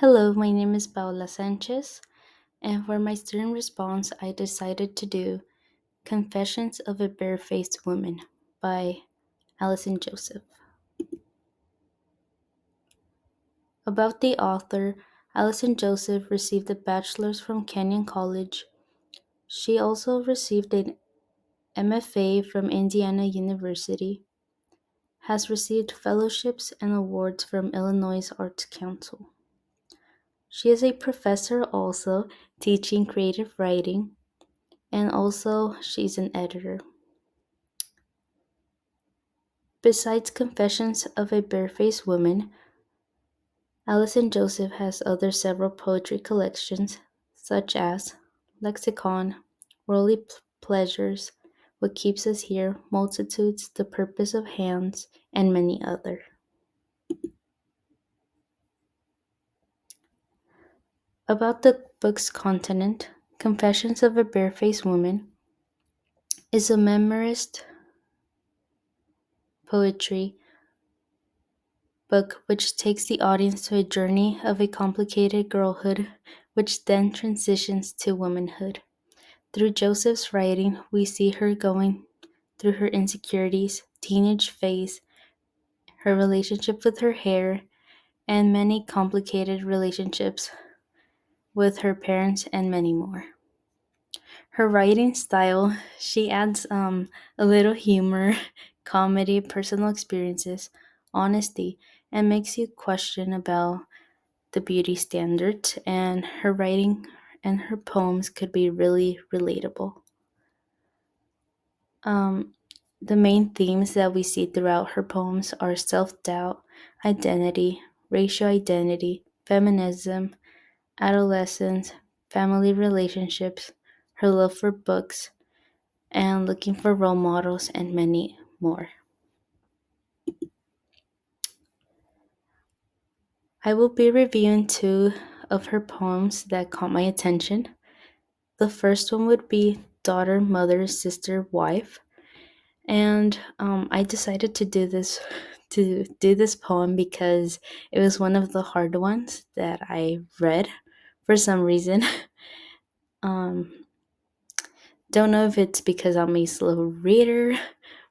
Hello, my name is Paula Sanchez, and for my student response, I decided to do Confessions of a Barefaced Woman by Allison Joseph. About the author, Allison Joseph received a bachelor's from Kenyon College. She also received an MFA from Indiana University, has received fellowships and awards from Illinois Arts Council. She is a professor also teaching creative writing, and also she's an editor. Besides Confessions of a Barefaced Woman, Allison Joseph has other several poetry collections, such as Lexicon, Worldly Pleasures, What Keeps Us Here, Multitudes, The Purpose of Hands, and many other. About the book's content, Confessions of a Barefaced Woman is a memoirist poetry book which takes the audience to a journey of a complicated girlhood, which then transitions to womanhood. Through Joseph's writing, we see her going through her insecurities, teenage phase, her relationship with her hair, and many complicated relationships with her parents, and many more. Her writing style, she adds a little humor, comedy, personal experiences, honesty, and makes you question about the beauty standards, and her writing and her poems could be really relatable. Um, the main themes that we see throughout her poems are self doubt, identity, racial identity, feminism, adolescence, family relationships, her love for books, and looking for role models, and many more. I will be reviewing two of her poems that caught my attention. The first one would be Daughter, Mother, Sister, Wife. And I decided to do this poem because it was one of the hard ones that I read for some reason. um, don't know if it's because I'm a slow reader,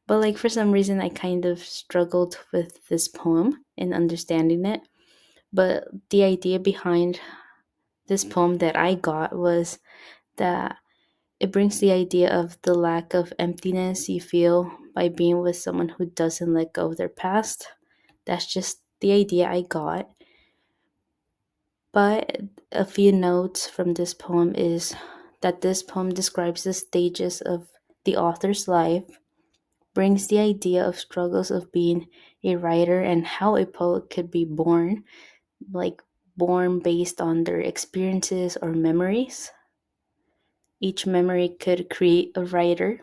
but like for some reason I kind of struggled with this poem and understanding it. But the idea behind this poem that I got was that it brings the idea of the lack of emptiness you feel by being with someone who doesn't let go of their past. That's just the idea I got. But a few notes from this poem is that this poem describes the stages of the author's life, brings the idea of struggles of being a writer and how a poet could be born, like born based on their experiences or memories. Each memory could create a writer,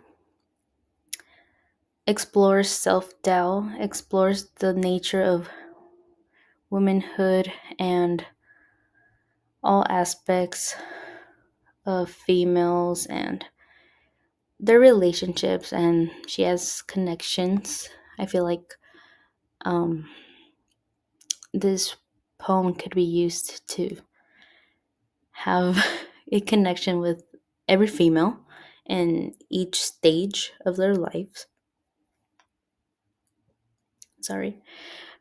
explores self doubt, explores the nature of womanhood and all aspects of females and their relationships, and she has connections. I feel like um, this poem could be used to have a connection with every female in each stage of their lives. Sorry.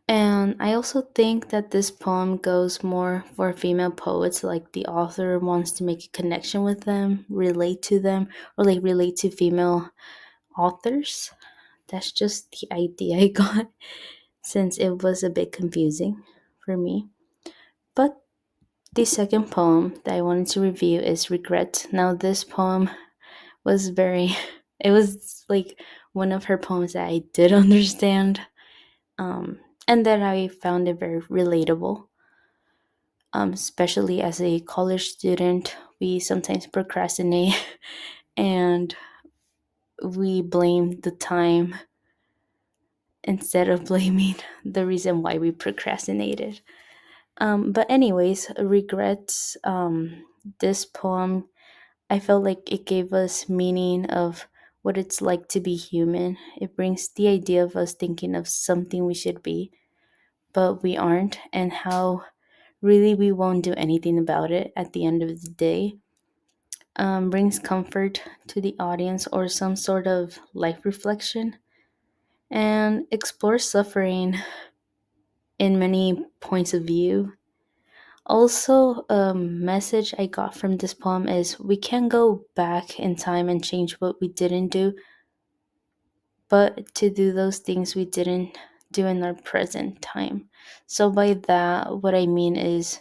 And I also think that this poem goes more for female poets, like the author wants to make a connection with them, relate to them, or like relate to female authors. That's just the idea I got since it was a bit confusing for me. But the second poem that I wanted to review is Regret. Now, this poem was very, it was like one of her poems that I did understand, um, and that I found it very relatable. Especially as a college student, we sometimes procrastinate and we blame the time instead of blaming the reason why we procrastinated. But anyways, regrets. This poem, I felt like it gave us meaning of what it's like to be human. It brings the idea of us thinking of something we should be, but we aren't, and how really we won't do anything about it at the end of the day, brings comfort to the audience or some sort of life reflection, and explores suffering in many points of view. Also, a message I got from this poem is we can go back in time and change what we didn't do, but to do those things we didn't do in our present time. So by that, what I mean is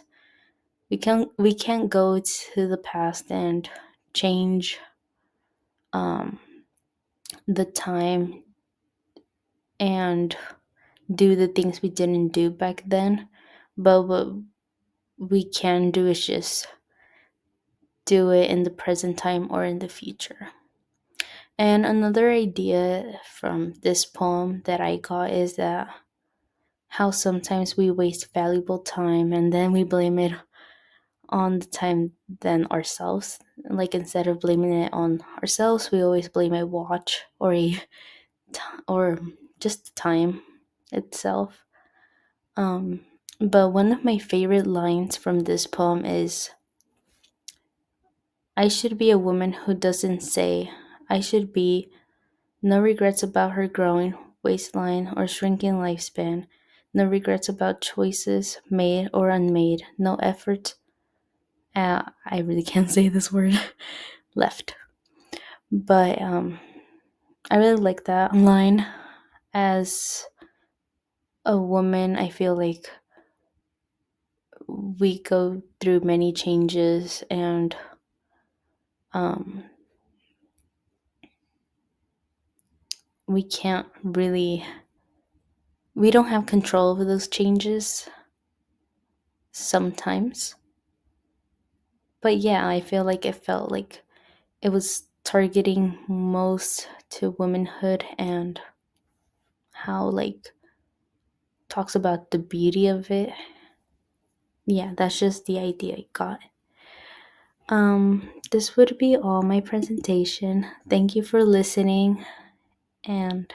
we can't go to the past and change um, the time and do the things we didn't do back then, but what we can do is just do it in the present time or in the future. And another idea from this poem that I got is that how sometimes we waste valuable time and then we blame it on the time than ourselves. Like instead of blaming it on ourselves, we always blame a watch or just the time itself. Um, but one of my favorite lines from this poem is, I should be a woman who doesn't say I should be. No regrets about her growing waistline or shrinking lifespan. No regrets about choices made or unmade. No effort. I really can't say this word left. But I really like that line. As a woman, I feel like we go through many changes and um, we can't really, we don't have control over those changes sometimes. But yeah, I feel like it felt like it was targeting most to womanhood and how like talks about the beauty of it. Yeah, that's just the idea I got. This would be all my presentation. Thank you for listening, and